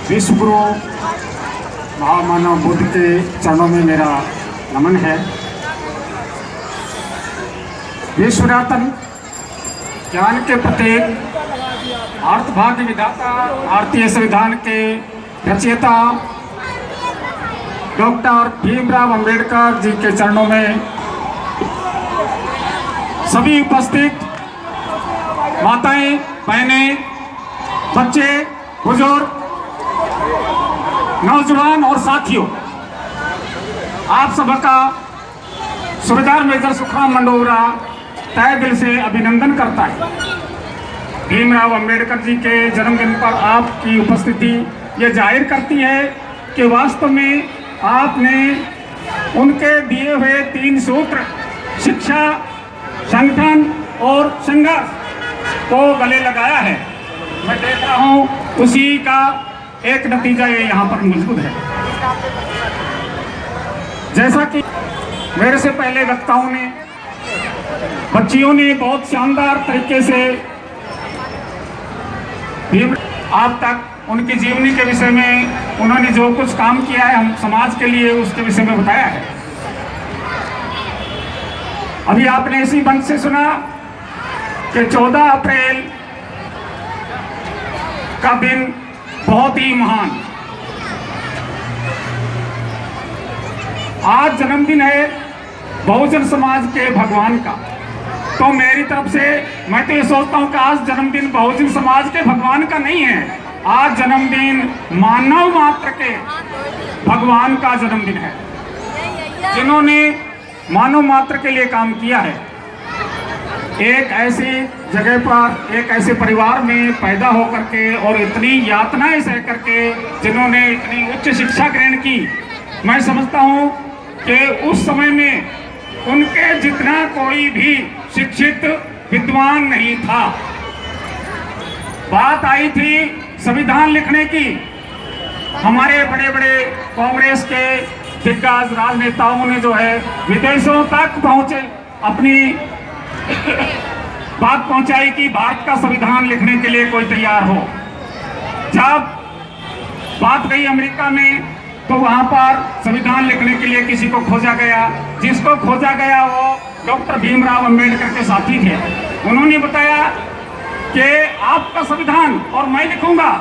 विश्वगुरु महामानव बुद्ध के चरणों में मेरा नमन है। विश्वनाथन ज्ञान के प्रतीक, अर्थभाग्य विधाता, भारतीय संविधान के रचयिता डॉक्टर भीमराव अंबेडकर जी के चरणों में सभी उपस्थित माताएं, बहनें, बच्चे, बुजुर्ग, नौजवान और साथियों, आप सबका सूबेदार मेजर सुखराम मंडोरा तहे दिल से अभिनंदन करता है। भीमराव अंबेडकर जी के जन्मदिन पर आपकी उपस्थिति ये जाहिर करती है कि वास्तव में आपने उनके दिए हुए 3 सूत्र शिक्षा, संगठन और संघर्ष को गले लगाया है। मैं देख रहा हूँ उसी का एक नतीजा ये यहाँ पर मौजूद है। जैसा कि मेरे से पहले वक्ताओं ने, बच्चियों ने बहुत शानदार तरीके से आप तक उनकी जीवनी के विषय में उन्होंने जो कुछ काम किया है हम समाज के लिए, उसके विषय में बताया है। अभी आपने इसी मंच से सुना कि 14 अप्रैल का दिन बहुत ही महान, आज जन्मदिन है बहुजन समाज के भगवान का। तो मेरी तरफ से मैं तो ये सोचता हूँ कि आज जन्मदिन बहुजन समाज के भगवान का नहीं है, आज जन्मदिन मानव मात्र के भगवान का जन्मदिन है, जिन्होंने मानव मात्र के लिए काम किया है। एक ऐसी जगह पर, एक ऐसे परिवार में पैदा होकर के और इतनी यातनाएं सह करके जिन्होंने इतनी उच्च शिक्षा ग्रहण की, मैं समझता हूँ कि उस समय में उनके जितना कोई भी शिक्षित विद्वान नहीं था। बात आई थी संविधान लिखने की, हमारे बड़े बड़े कांग्रेस के दिग्गज राजनेताओं ने जो है विदेशों तक पहुंचे, अपनी बात पहुंचाई कि भारत का संविधान लिखने के लिए कोई तैयार हो। जब बात गई अमेरिका में तो वहां पर संविधान लिखने के लिए किसी को खोजा गया, जिसको खोजा गया वो डॉक्टर भीमराव अंबेडकर के साथी थे। उन्होंने बताया कि आपका संविधान और मैं लिखूंगा,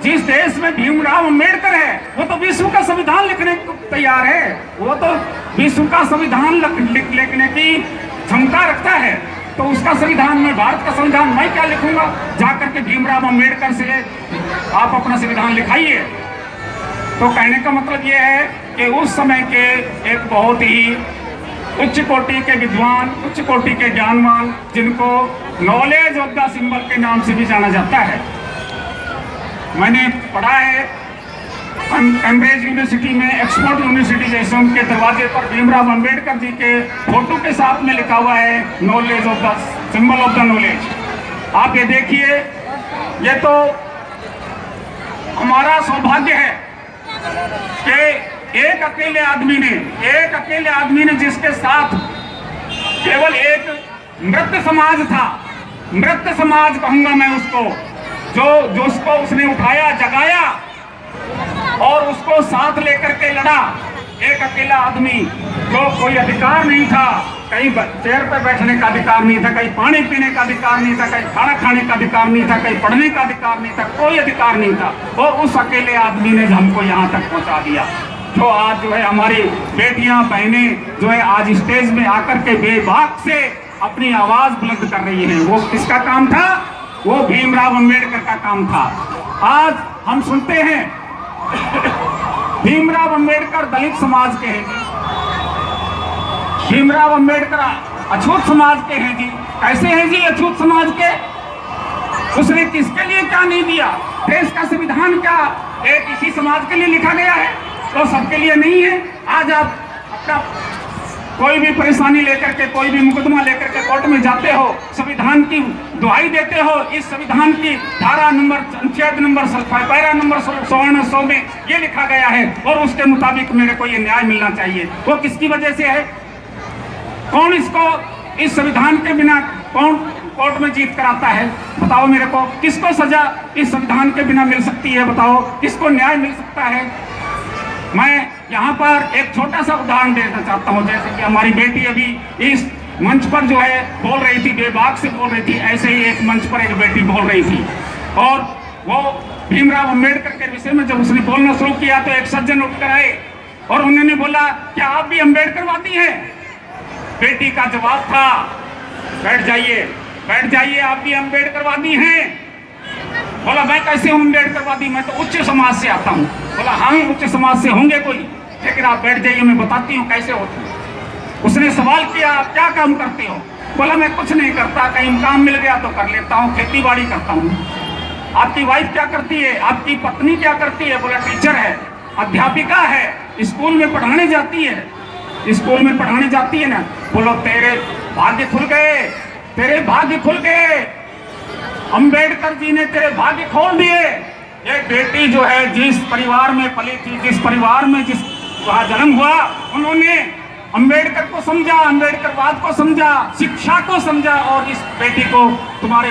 जिस देश में भीमराव अंबेडकर है वो तो विश्व का संविधान लिखने को तैयार है, वो तो विश्व का संविधान लिखने की क्षमता रखता है, तो उसका संविधान में, भारत का संविधान मैं क्या लिखूंगा। जाकर के भीमराव अंबेडकर से आप अपना संविधान लिखाइए। तो कहने का मतलब ये है कि उस समय के एक बहुत ही उच्च कोटि के विद्वान, उच्च कोटि के ज्ञानवान, जिनको नॉलेज ऑफ द सिंबल के नाम से भी जाना जाता है। मैंने पढ़ा है कैम्ब्रिज यूनिवर्सिटी में, ऑक्सफोर्ड यूनिवर्सिटी जैसे उनके दरवाजे पर भीमराव अंबेडकर जी के फोटो के साथ में लिखा हुआ है knowledge of the symbol of the knowledge. आप ये देखिए, ये तो हमारा सौभाग्य है कि एक अकेले आदमी ने जिसके साथ केवल एक मृत समाज था, मृत समाज कहूंगा मैं उसको, जो उसको उसने उठाया, जगाया और उसको साथ लेकर के लड़ा। एक अकेला आदमी, जो कोई अधिकार नहीं था, कहीं चेयर पर बैठने का अधिकार नहीं था, कहीं पानी पीने का अधिकार नहीं था, कहीं खाना खाने का अधिकार नहीं था, कहीं पढ़ने का अधिकार नहीं था, कोई अधिकार नहीं था, और उस अकेले आदमी ने हमको यहाँ तक पहुँचा दिया। जो आज जो है हमारी बेटियां, बहनें जो है आज स्टेज में आकर के बेबाक से अपनी आवाज बुलंद कर रही हैं, वो किसका काम था? वो भीमराव अंबेडकर का काम था। आज हम सुनते हैं भीमराव अंबेडकर दलित समाज के हैं, भीमराव अंबेडकर अछूत समाज के हैं जी। कैसे हैं जी अछूत समाज के? उसने किसके लिए क्या नहीं दिया? देश का संविधान क्या एक इसी समाज के लिए लिखा गया है? तो सबके लिए नहीं है। आज आप अपना कोई भी परेशानी लेकर के, कोई भी मुकदमा लेकर के कोर्ट में जाते हो, संविधान की दुहाई देते हो, इस संविधान की धारा नंबर, अनुच्छेद नंबर, पैरा नंबर 100 में ये लिखा गया है और उसके मुताबिक मेरे को ये न्याय मिलना चाहिए। वो किसकी वजह से है? कौन इसको, इस संविधान के बिना कौन कोर्ट में जीत कर आता है। बताओ मेरे को, किसको सजा इस संविधान के बिना मिल सकती है? बताओ किसको न्याय मिल सकता है? मैं यहाँ पर एक छोटा सा उदाहरण देना चाहता हूँ। जैसे कि हमारी बेटी अभी इस मंच पर जो है बोल रही थी, बेबाक से बोल रही थी, ऐसे ही एक मंच पर एक बेटी बोल रही थी और वो भीमराव अंबेडकर के विषय में जब उसने बोलना शुरू किया तो एक सज्जन उठकर आए और उन्होंने बोला, क्या आप भी अंबेडकरवादी हैं? बेटी का जवाब था, बैठ जाइए, आप भी अंबेडकरवादी हैं? बोला, मैं कैसे हूं अंबेडकरवादी, मैं तो उच्च समाज से आता हूं। बोला, हाँ उच्च समाज से होंगे कोई, लेकिन आप बैठ जाइए, मैं बताती हूँ कैसे होती है। उसने सवाल किया, आप क्या काम करते हो? बोला, मैं कुछ नहीं करता, कहीं काम मिल गया तो कर लेता हूँ, खेती बाड़ी करता हूँ। आपकी वाइफ क्या करती है? आपकी पत्नी क्या करती है? बोला, टीचर है, अध्यापिका है, स्कूल में पढ़ाने जाती है ना। बोलो, तेरे भाग्य खुल गए, अंबेडकर जी ने तेरे भाग्य खोल दिए। ये बेटी जो है जिस परिवार में पली थी, जिस परिवार में वहाँ जन्म हुआ, उन्होंने अंबेडकर को समझा, अंबेडकरवाद को समझा, शिक्षा को समझा और इस बेटी को तुम्हारे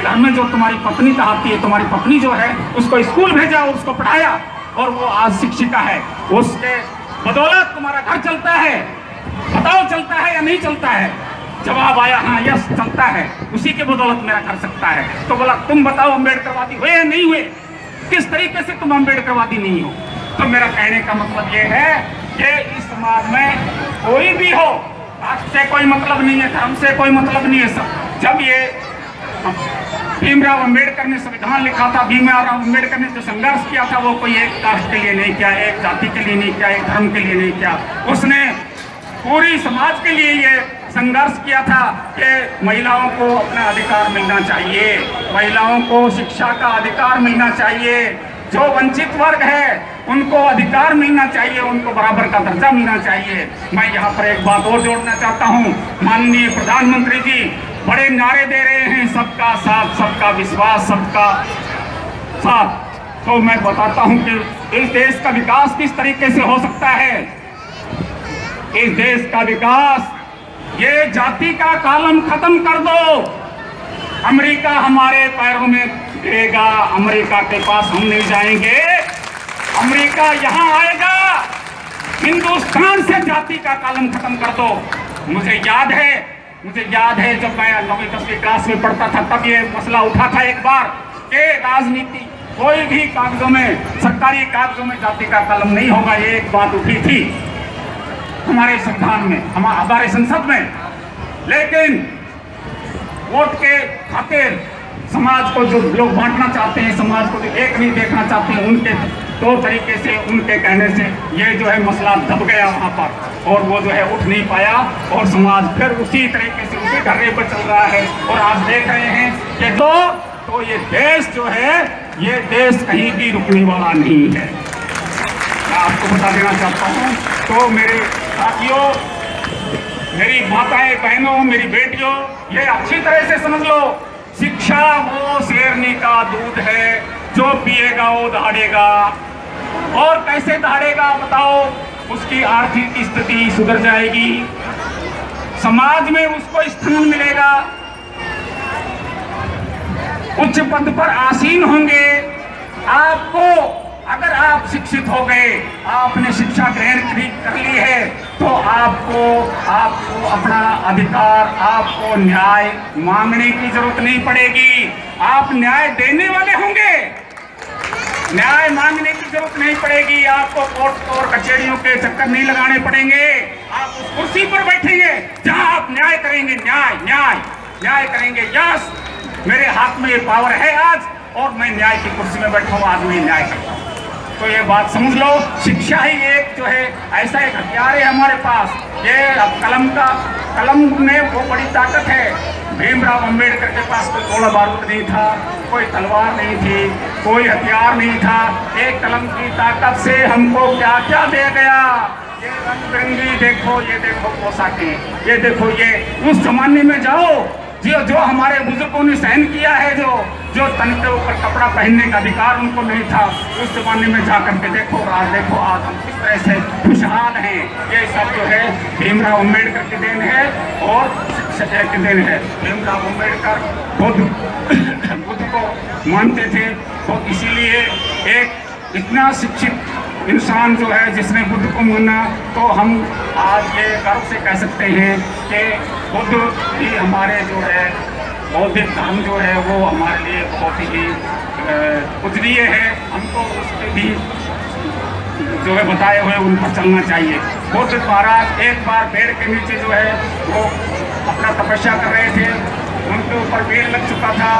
घर में जो तुम्हारी पत्नी कहाती है, तुम्हारी पत्नी जो है उसको स्कूल भेजा और उसको पढ़ाया और वो आज शिक्षिका है। उसके बदौलत तुम्हारा घर चलता है। बताओ, चलता है या नहीं चलता है? जवाब आया, हाँ यस चलता है, उसी के बदौलत मेरा घर सकता है। तो बोला, तुम बताओ अंबेडकरवादी हुए या नहीं हुए? किस तरीके से तुम अंबेडकरवादी नहीं हो? तो मेरा कहने का मतलब ये है कि इस समाज में कोई भी हो, कास्ट से कोई मतलब नहीं है, धर्म से कोई मतलब नहीं है। सब जब ये भीमराव अंबेडकर ने संविधान लिखा था, भीमराव अंबेडकर ने जो संघर्ष किया था वो कोई एक कास्ट के लिए नहीं किया, एक जाति के लिए नहीं किया, एक धर्म के लिए नहीं किया, उसने पूरी समाज के लिए ये संघर्ष किया था कि महिलाओं को अपना अधिकार मिलना चाहिए, महिलाओं को शिक्षा का अधिकार मिलना चाहिए, जो वंचित वर्ग है उनको अधिकार मिलना चाहिए, उनको बराबर का दर्जा मिलना चाहिए। मैं यहाँ पर एक बात और जोड़ना चाहता हूँ, माननीय प्रधानमंत्री जी बड़े नारे दे रहे हैं, सबका साथ, सबका विश्वास, सबका साथ। तो मैं बताता हूँ कि इस देश का विकास किस तरीके से हो सकता है। इस देश का विकास, ये जाति का कॉलम खत्म कर दो, अमेरिका हमारे पैरों में गिरेगा, अमेरिका के पास हम नहीं जाएंगे, अमेरिका यहाँ आएगा। हिंदुस्तान से जाति का कॉलम खत्म कर दो। मुझे याद है जब मैं 9वीं 10वीं क्लास में पढ़ता था तब ये मसला उठा था एक बार कि राजनीति कोई भी कागजों में, सरकारी कागजों में जाति का कॉलम नहीं होगा। ये एक बात उठी थी हमारे संविधान में, हमारे संसद में, लेकिन वोट के खातिर समाज को जो लोग बांटना चाहते हैं, समाज को जो एक नहीं देखना चाहते हैं, उनके दो तरीके से, उनके कहने से ये जो है मसला दब गया वहाँ पर और वो जो है उठ नहीं पाया और समाज फिर उसी तरीके से उसी ढर्रे पर चल रहा है। और आज देख रहे हैं कि तो ये देश जो है, ये देश कहीं भी रुकने वाला नहीं है। मैं आपको बता देना चाहता हूँ। तो मेरे साथियों, मेरी माताएं, बहनों, मेरी बेटियों, ये अच्छी तरह से समझ लो, शिक्षा वो शेरनी का दूध है, जो पिएगा वो दहाड़ेगा। और कैसे दहाड़ेगा बताओ? उसकी आर्थिक स्थिति सुधर जाएगी, समाज में उसको स्थान मिलेगा, उच्च पद पर आसीन होंगे। आपको, अगर आप शिक्षित हो गए, आपने शिक्षा ग्रहण कर ली है, तो आपको अपना अधिकार, आपको न्याय मांगने की जरूरत नहीं पड़ेगी। आप न्याय देने वाले होंगे, न्याय मांगने की जरूरत नहीं पड़ेगी। आपको कोर्ट और कचहरियों के चक्कर नहीं लगाने पड़ेंगे। आप उस कुर्सी पर बैठेंगे जहां आप न्याय करेंगे, न्याय करेंगे। यस, मेरे हाथ में ये पावर है आज और मैं न्याय की कुर्सी में बैठा हूँ, आज मैं न्याय करता हूँ। तो ये बात समझ लो, शिक्षा ही एक जो है ऐसा एक हथियार है हमारे पास। ये कलम में वो बड़ी ताकत है। भीमराव अंबेडकर के पास कोई गोला बारूद नहीं था, कोई तलवार नहीं थी, कोई हथियार नहीं था। एक कलम की ताकत से हमको क्या क्या दे गया। ये रंग बिरंगी देखो, ये देखो पोशाकें, ये देखो, ये उस जमाने में जाओ जो हमारे बुजुर्गों ने सहन किया है, जो तन के ऊपर कपड़ा पहनने का अधिकार उनको नहीं था, उस जमाने में जा करके देखो आज हम किस तरह से खुशहाल हैं। ये सब जो है भीमराव अम्बेडकर की देन है और की देन है। भीमराव अम्बेडकर बुद्ध को मानते थे, तो इसीलिए एक इतना शिक्षित इंसान जो है जिसने बुद्ध को माना, तो हम आज ये गर्व से कह सकते हैं कि बुद्ध भी हमारे जो है बौद्धिक धर्म जो है वो हमारे लिए बहुत ही पूजनीय है। हमको उसके भी जो है बताए हुए उन पर चलना चाहिए। बुद्ध महाराज एक बार पेड़ के नीचे जो है वो अपना तपस्या कर रहे थे, उनके ऊपर पेड़ लग चुका था।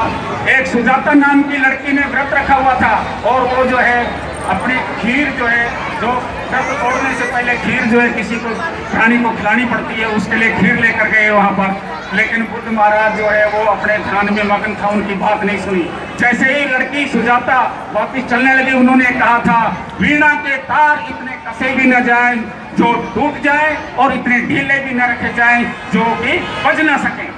एक सुजाता नाम की लड़की ने व्रत रखा हुआ था और वो जो है अपनी खीर जो है, जो व्रत तोड़ने से पहले खीर जो है किसी को प्राणी को खिलानी पड़ती है, उसके लिए खीर लेकर गए वहाँ पर। लेकिन बुद्ध महाराज जो है वो अपने ध्यान में मगन था, उनकी बात नहीं सुनी। जैसे ही लड़की सुजाता वापिस चलने लगी, उन्होंने कहा था वीणा के तार इतने कसे भी न जाए जो टूट जाए और इतने ढीले भी न रखे जाए जो कि बज न सके।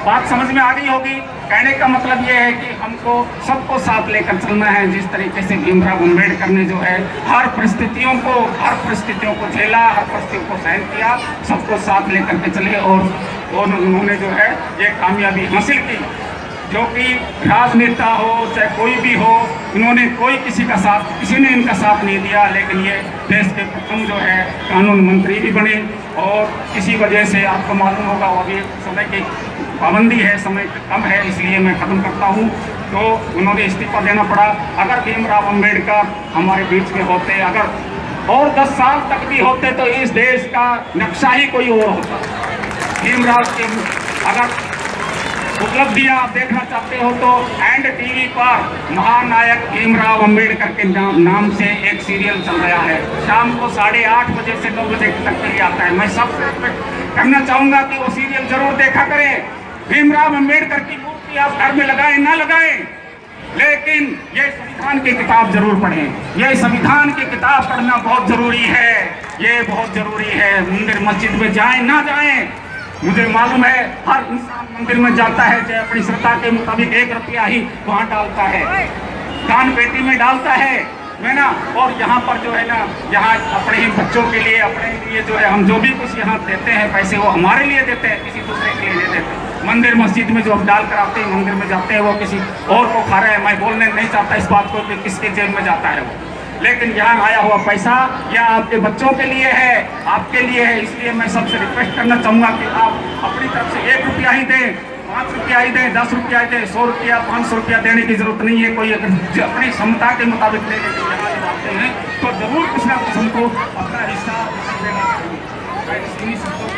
बात समझ में आ गई होगी। कहने का मतलब ये है कि हमको सबको साथ लेकर चलना है। जिस तरीके से भीमराव अम्बेडकर ने जो है हर परिस्थितियों को झेला, हर परिस्थितियों को सहन किया, सबको साथ लेकर के चले और उन्होंने जो है ये कामयाबी हासिल की। जो कि राजनेता हो चाहे कोई भी हो, इन्होंने किसी ने इनका साथ नहीं दिया, लेकिन ये देश के प्रथम जो है कानून मंत्री भी बने। और इसी वजह से आपको मालूम होगा वो अभी समय की पाबंदी है, समय कम है, इसलिए मैं खत्म करता हूँ। तो उन्होंने इस्तीफा देना पड़ा। अगर भीमराव अम्बेडकर हमारे बीच में होते, अगर और 10 साल तक भी होते, तो इस देश का नक्शा ही कोई और होता। भीमराव की अगर उपलब्धियां आप देखना चाहते हो तो एंड टीवी पर महानायक भीमराव अम्बेडकर के नाम से एक सीरियल चल रहा है। शाम को 8:30 बजे से 9 बजे तक के लिए आता है। मैं सबसे कहना चाहूंगा कि वो सीरियल जरूर देखा करें। भीमराव अम्बेडकर की मूर्ति आप घर में लगाएं ना लगाएं, लेकिन ये संविधान की किताब जरूर पढ़ें। ये संविधान की किताब पढ़ना बहुत जरूरी है, ये बहुत जरूरी है। मंदिर मस्जिद में जाएं ना जाएं, मुझे मालूम है हर इंसान मंदिर में जाता है, चाहे अपनी श्रद्धा के मुताबिक 1 रुपया ही वहाँ डालता है, दान पेटी में डालता है ना। और यहाँ पर जो है ना, यहाँ अपने ही बच्चों के लिए, अपने लिए जो है हम जो भी कुछ यहाँ देते हैं पैसे, वो हमारे लिए देते हैं, किसी दूसरे के लिए नहीं देते। मंदिर मस्जिद में जो हम डाल कर आते हैं, मंदिर में जाते हैं, वो किसी और को खा रहे हैं। मैं बोलने नहीं चाहता इस बात को कि किसके जेब में जाता है वो, लेकिन यहाँ आया हुआ पैसा या आपके बच्चों के लिए है, आपके लिए है। इसलिए मैं सबसे रिक्वेस्ट करना चाहूँगा कि आप अपनी तरफ से 1 रुपया ही दें, 5 रुपया ही दें, 10 रुपया ही दें, 100 रुपया 500 रुपया देने की जरूरत नहीं है। कोई अगर अपनी क्षमता के मुताबिक लेने के लिए हैं तो जरूर कुछ ना कुछ हमको अपना हिस्सा देना चाहिए।